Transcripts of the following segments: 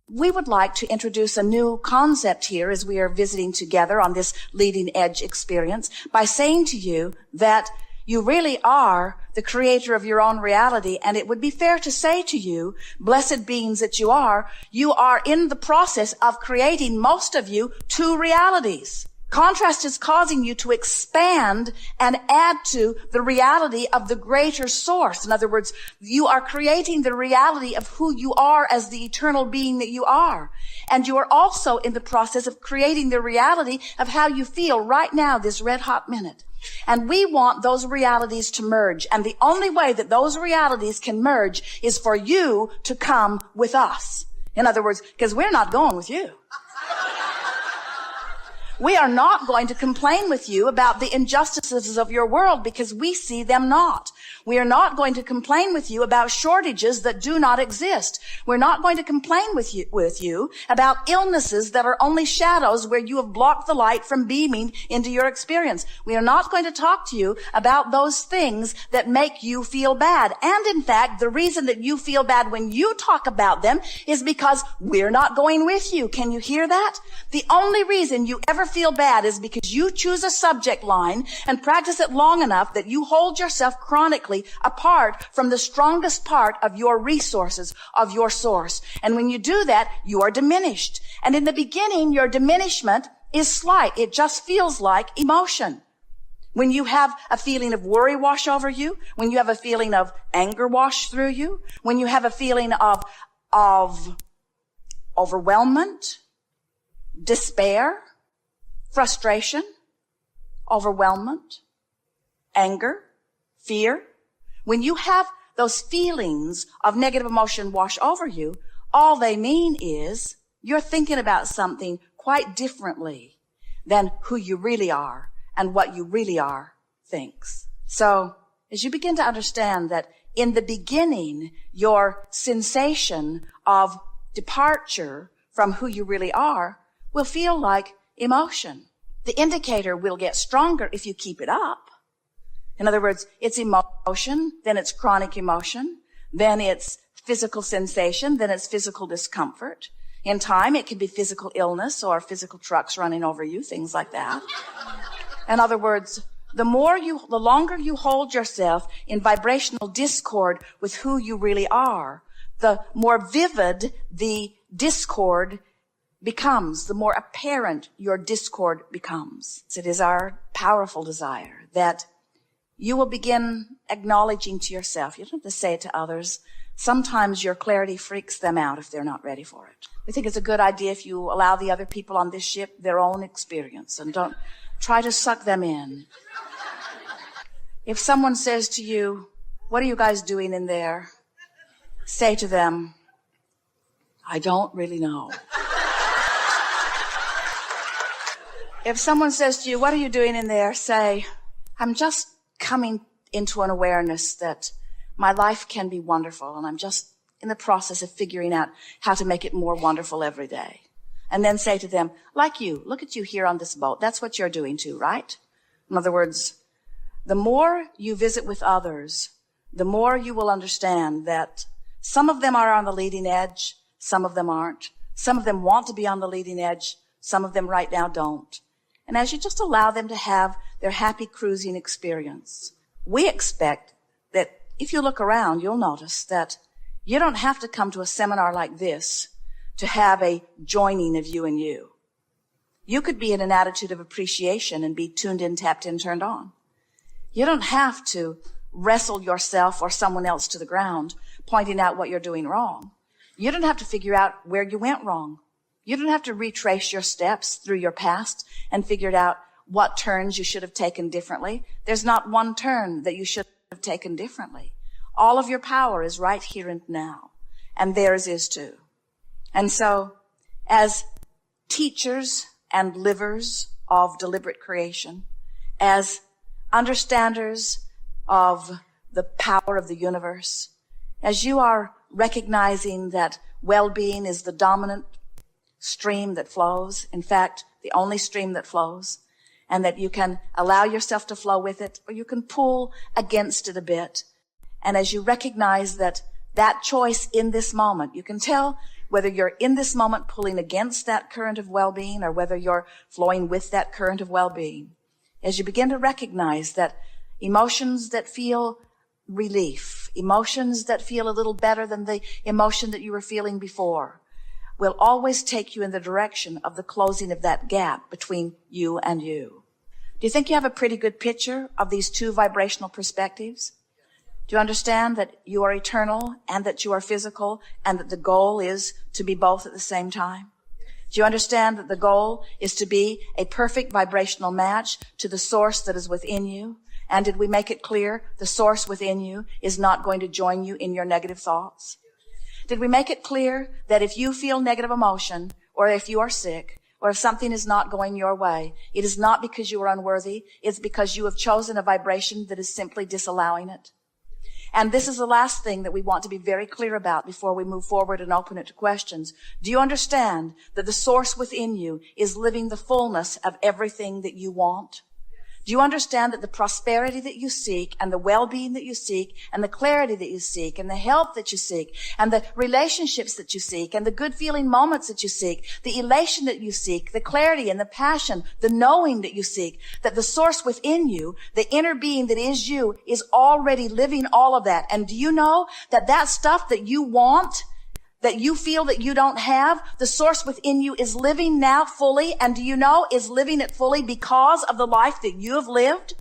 we would like to introduce a new concept here as we are visiting together on this leading edge experience by saying to you that you really are the creator of your own reality. And it would be fair to say to you, blessed beings that you are in the process of creating, most of you, two realities. Contrast is causing you to expand and add to the reality of the greater source. In other words, you are creating the reality of who you are as the eternal being that you are. And you are also in the process of creating the reality of how you feel right now, this red hot minute. And we want those realities to merge. And the only way that those realities can merge is for you to come with us. In other words, because we're not going with you. We are not going to complain with you about the injustices of your world because we see them not. We are not going to complain with you about shortages that do not exist. We're not going to complain with you about illnesses that are only shadows where you have blocked the light from beaming into your experience. We are not going to talk to you about those things that make you feel bad. And in fact, the reason that you feel bad when you talk about them is because we're not going with you. Can you hear that? The only reason you ever feel bad is because you choose a subject line and practice it long enough that you hold yourself chronically apart from the strongest part of your resources, of your source. And when you do that, you are diminished. And in the beginning, your diminishment is slight. It just feels like emotion. When you have a feeling of worry wash over you, when you have a feeling of anger wash through you, when you have a feeling of overwhelmment, despair, frustration, overwhelmment, anger, fear. When you have those feelings of negative emotion wash over you, all they mean is you're thinking about something quite differently than who you really are and what you really are thinks. So as you begin to understand that in the beginning, your sensation of departure from who you really are will feel like emotion. The indicator will get stronger if you keep it up. In other words, it's emotion, then it's chronic emotion, then it's physical sensation, then it's physical discomfort. In time, it can be physical illness or physical trucks running over you, things like that. In other words, the longer you hold yourself in vibrational discord with who you really are, the more vivid the discord becomes, the more apparent your discord becomes. It is our powerful desire that you will begin acknowledging to yourself. You don't have to say it to others. Sometimes your clarity freaks them out if they're not ready for it. We think it's a good idea if you allow the other people on this ship their own experience and don't try to suck them in. If someone says to you, "What are you guys doing in there?" say to them, "I don't really know." If someone says to you, "What are you doing in there?" say, "I'm just coming into an awareness that my life can be wonderful, and I'm just in the process of figuring out how to make it more wonderful every day." And then say to them, "Like you, look at you here on this boat. That's what you're doing too, right?" In other words, the more you visit with others, the more you will understand that some of them are on the leading edge, some of them aren't. Some of them want to be on the leading edge, some of them right now don't. And as you just allow them to have their happy cruising experience, we expect that if you look around, you'll notice that you don't have to come to a seminar like this to have a joining of you and you. You could be in an attitude of appreciation and be tuned in, tapped in, turned on. You don't have to wrestle yourself or someone else to the ground, pointing out what you're doing wrong. You don't have to figure out where you went wrong. You don't have to retrace your steps through your past and figure out what turns you should have taken differently. There's not one turn that you should have taken differently. All of your power is right here and now, and theirs is too. And so, as teachers and livers of deliberate creation, as understanders of the power of the universe, as you are recognizing that well-being is the dominant stream that flows, in fact, the only stream that flows, and that you can allow yourself to flow with it, or you can pull against it a bit. And as you recognize that choice in this moment, you can tell whether you're in this moment pulling against that current of well-being or whether you're flowing with that current of well-being, as you begin to recognize that emotions that feel relief, emotions that feel a little better than the emotion that you were feeling before, will always take you in the direction of the closing of that gap between you and you. Do you think you have a pretty good picture of these two vibrational perspectives? Do you understand that you are eternal and that you are physical and that the goal is to be both at the same time? Do you understand that the goal is to be a perfect vibrational match to the source that is within you? And did we make it clear the source within you is not going to join you in your negative thoughts? Did we make it clear that if you feel negative emotion, or if you are sick, or if something is not going your way, it is not because you are unworthy, it's because you have chosen a vibration that is simply disallowing it? And this is the last thing that we want to be very clear about before we move forward and open it to questions. Do you understand that the source within you is living the fullness of everything that you want? Do you understand that the prosperity that you seek and the well-being that you seek and the clarity that you seek and the health that you seek and the relationships that you seek and the good feeling moments that you seek, the elation that you seek, the clarity and the passion, the knowing that you seek, that the source within you, the inner being that is you, is already living all of that? And do you know that that stuff that you want, that you feel that you don't have, the source within you is living now fully, and do you know is living it fully because of the life that you have lived?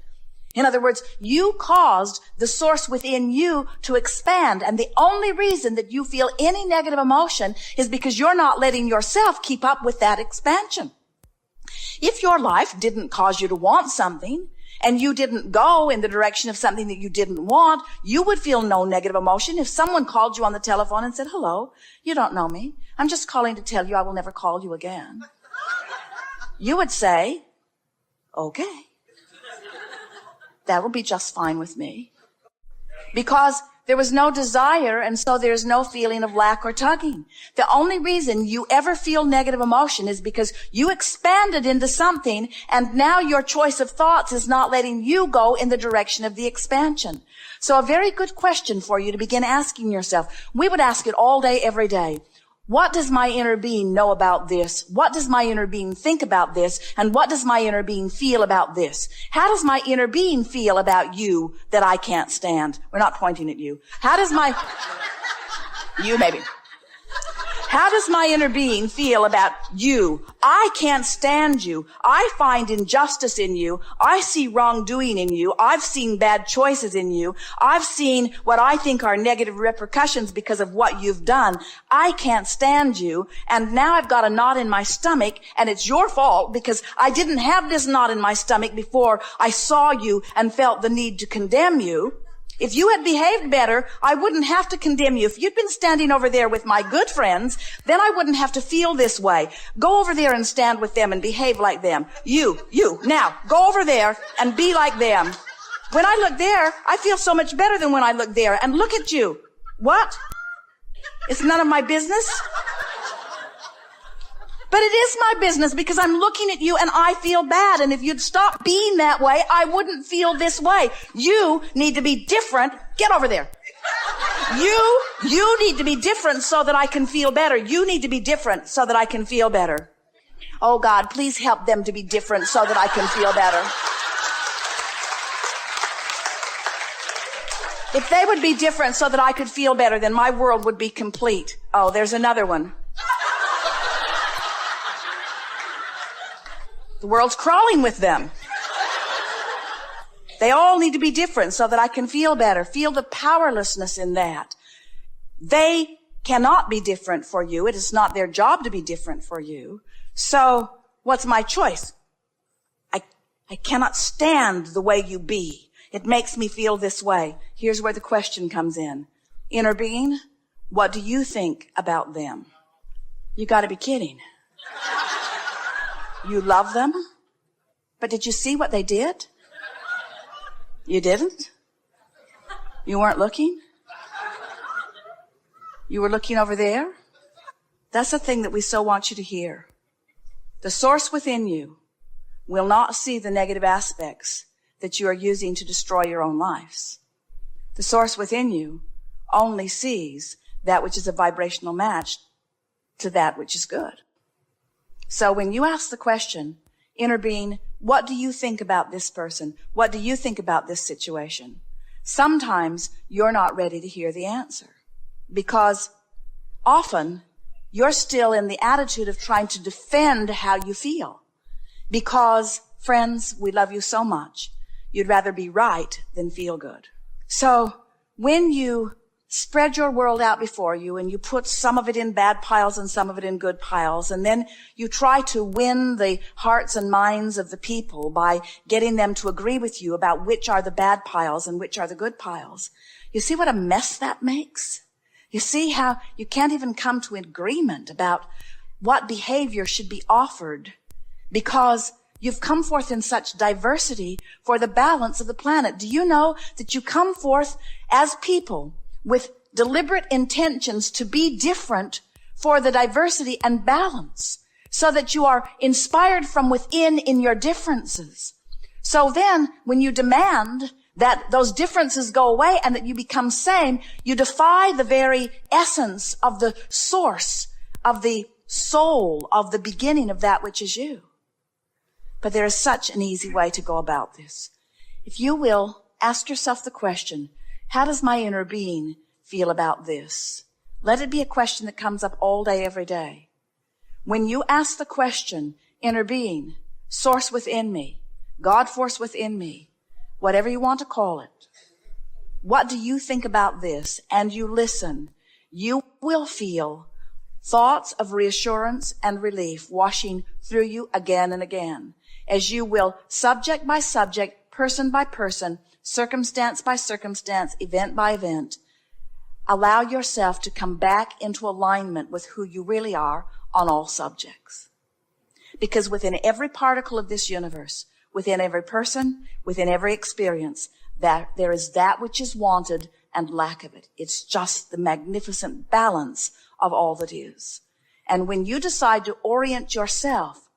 In other words, you caused the source within you to expand, and the only reason that you feel any negative emotion is because you're not letting yourself keep up with that expansion. If your life didn't cause you to want something, and you didn't go in the direction of something that you didn't want, you would feel no negative emotion. If someone called you on the telephone and said, "Hello, you don't know me. I'm just calling to tell you I will never call you again," you would say, "Okay, that will be just fine with me." Because there was no desire, and so there's no feeling of lack or tugging. The only reason you ever feel negative emotion is because you expanded into something, and now your choice of thoughts is not letting you go in the direction of the expansion. So a very good question for you to begin asking yourself. We would ask it all day, every day. What does my inner being know about this? What does my inner being think about this? And what does my inner being feel about this? How does my inner being feel about you that I can't stand? We're not pointing at you. How does you maybe. How does my inner being feel about you? I can't stand you. I find injustice in you. I see wrongdoing in you. I've seen bad choices in you. I've seen what I think are negative repercussions because of what you've done. I can't stand you. And now I've got a knot in my stomach, and it's your fault because I didn't have this knot in my stomach before I saw you and felt the need to condemn you. If you had behaved better, I wouldn't have to condemn you. If you'd been standing over there with my good friends, then I wouldn't have to feel this way. Go over there and stand with them and behave like them. You, now, go over there and be like them. When I look there, I feel so much better than when I look there. And look at you. What? It's none of my business? But it is my business because I'm looking at you and I feel bad. And if you'd stop being that way, I wouldn't feel this way. You need to be different. Get over there. You need to be different so that I can feel better. You need to be different so that I can feel better. Oh God, please help them to be different so that I can feel better. If they would be different so that I could feel better, then my world would be complete. Oh, there's another one. The world's crawling with them. They all need to be different so that I can feel better. Feel the powerlessness in that. They cannot be different for you. It is not their job to be different for you. So what's my choice? I cannot stand the way you be. It makes me feel this way. Here's where the question comes in. Inner being, what do you think about them? You got to be kidding. You love them? But did you see what they did? You didn't? You weren't looking? You were looking over there? That's the thing that we so want you to hear. The source within you will not see the negative aspects that you are using to destroy your own lives. The source within you only sees that which is a vibrational match to that which is good. So when you ask the question, inner being, what do you think about this person? What do you think about this situation? Sometimes you're not ready to hear the answer because often you're still in the attitude of trying to defend how you feel. Because, friends, we love you so much, you'd rather be right than feel good. So when you spread your world out before you and you put some of it in bad piles and some of it in good piles, and then you try to win the hearts and minds of the people by getting them to agree with you about which are the bad piles and which are the good piles, you see what a mess that makes? You see how you can't even come to an agreement about what behavior should be offered because you've come forth in such diversity for the balance of the planet. Do you know that you come forth as people with deliberate intentions to be different for the diversity and balance so that you are inspired from within in your differences? So then when you demand that those differences go away and that you become same, you defy the very essence of the source, of the soul, of the beginning of that which is you. But there is such an easy way to go about this. If you will, ask yourself the question, how does my inner being feel about this? Let it be a question that comes up all day, every day. When you ask the question, inner being, source within me, God force within me, whatever you want to call it, what do you think about this? And you listen, you will feel thoughts of reassurance and relief washing through you again and again, as you will, subject by subject, person by person, circumstance by circumstance, event by event, allow yourself to come back into alignment with who you really are on all subjects. Because within every particle of this universe, within every person, within every experience, that there is that which is wanted and lack of it. It's just the magnificent balance of all that is. And when you decide to orient yourself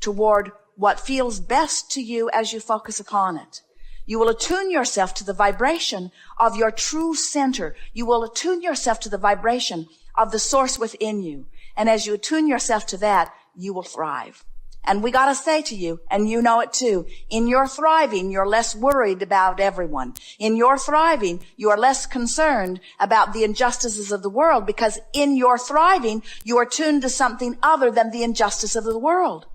toward what feels best to you as you focus upon it, you will attune yourself to the vibration of your true center. You will attune yourself to the vibration of the source within you. And as you attune yourself to that, you will thrive. And we got to say to you, and you know it too, in your thriving, you're less worried about everyone. In your thriving, you are less concerned about the injustices of the world, because in your thriving, you are tuned to something other than the injustice of the world.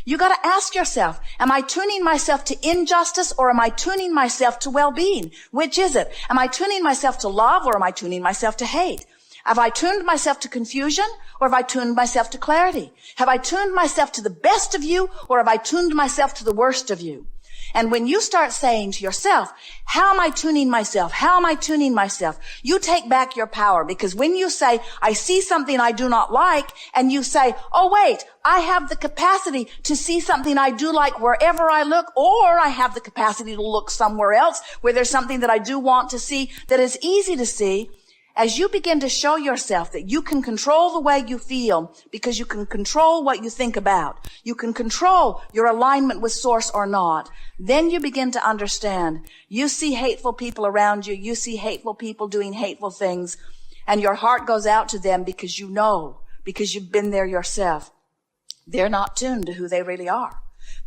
You got to ask yourself, am I tuning myself to injustice or am I tuning myself to well-being? Which is it? Am I tuning myself to love or am I tuning myself to hate? Have I tuned myself to confusion or have I tuned myself to clarity? Have I tuned myself to the best of you or have I tuned myself to the worst of you? And when you start saying to yourself, how am I tuning myself? How am I tuning myself? You take back your power, because when you say, I see something I do not like, and you say, oh wait, I have the capacity to see something I do like wherever I look, or I have the capacity to look somewhere else where there's something that I do want to see that is easy to see. As you begin to show yourself that you can control the way you feel because you can control what you think about, you can control your alignment with source or not, then you begin to understand. You see hateful people around you, you see hateful people doing hateful things, and your heart goes out to them because you know, because you've been there yourself. They're not tuned to who they really are.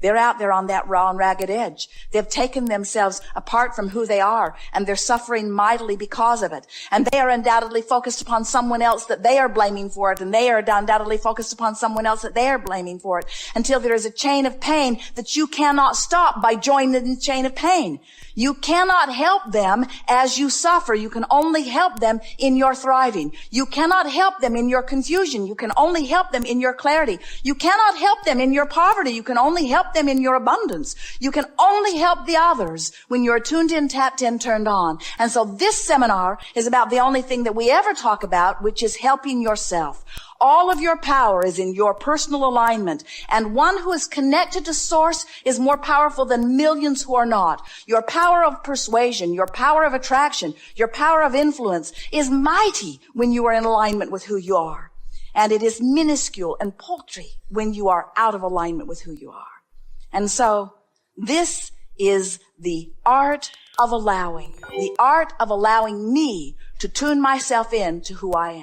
They're out there on that raw and ragged edge. They've taken themselves apart from who they are, and they're suffering mightily because of it. And they are undoubtedly focused upon someone else that they are blaming for it, and they are undoubtedly focused upon someone else that they are blaming for it, until there is a chain of pain that you cannot stop by joining the chain of pain. You cannot help them as you suffer. You can only help them in your thriving. You cannot help them in your confusion. You can only help them in your clarity. You cannot help them in your poverty. You can only help them in your abundance. You can only help the others when you're tuned in, tapped in, turned on. And so this seminar is about the only thing that we ever talk about, which is helping yourself. All of your power is in your personal alignment. And one who is connected to source is more powerful than millions who are not. Your power of persuasion, your power of attraction, your power of influence is mighty when you are in alignment with who you are. And it is minuscule and paltry when you are out of alignment with who you are. And so this is the art of allowing me to tune myself in to who I am.